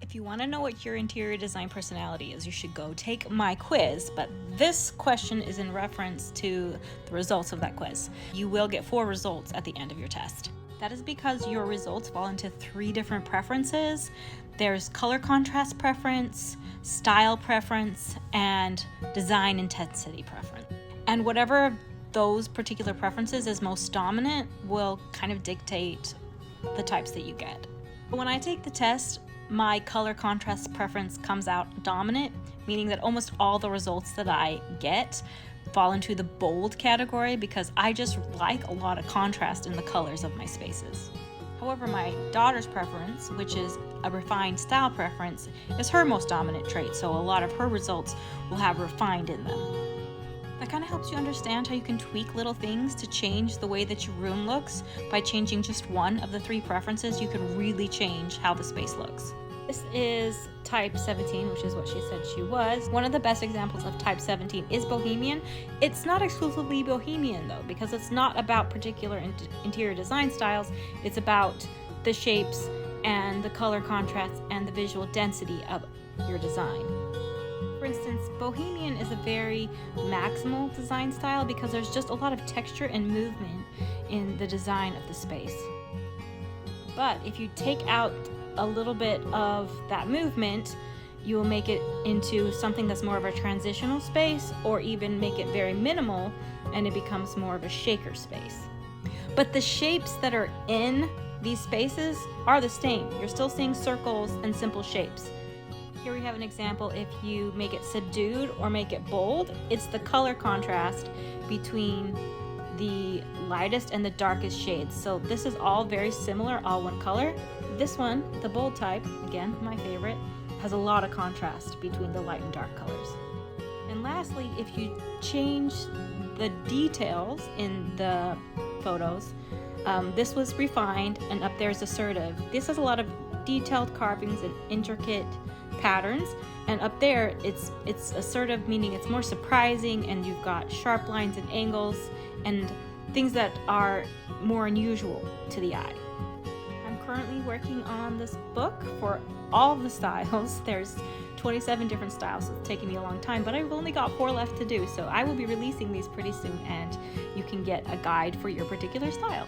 If you want to know what your interior design personality is, you should go take my quiz, but this question is in reference to the results of that quiz. You will get 4 results at the end of your test. That is because your results fall into 3 different preferences. There's color contrast preference, style preference, and design intensity preference. And whatever of those particular preferences is most dominant will kind of dictate the types that you get. When I take the test, my color contrast preference comes out dominant, meaning that almost all the results that I get fall into the bold category because I just like a lot of contrast in the colors of my spaces. However, my daughter's preference, which is a refined style preference, is her most dominant trait, so a lot of her results will have refined in them. That kind of helps you understand how you can tweak little things to change the way that your room looks. By changing just one of the 3 preferences, you can really change how the space looks. This is type 17, which is what she said she was. One of the best examples of type 17 is bohemian. It's not exclusively bohemian though, because it's not about particular interior design styles. It's about the shapes and the color contrast and the visual density of your design. For instance, bohemian is a very maximal design style because there's just a lot of texture and movement in the design of the space. But if you take out a little bit of that movement, you will make it into something that's more of a transitional space, or even make it very minimal and it becomes more of a shaker space. But the shapes that are in these spaces are the same. You're still seeing circles and simple shapes. Here we have an example. If you make it subdued or make it bold, it's the color contrast between the lightest and the darkest shades. So this is all very similar, all one color. This one, the bold type, again, my favorite, has a lot of contrast between the light and dark colors. And lastly, if you change the details in the photos, this was refined and up there is assertive. This has a lot of detailed carvings and intricate patterns, and up there it's assertive, meaning it's more surprising, and you've got sharp lines and angles and things that are more unusual to the eye. I'm currently working on this book for all the styles. There's 27 different styles, so it's taking me a long time, but I've only got 4 left to do, so I will be releasing these pretty soon, and you can get a guide for your particular style.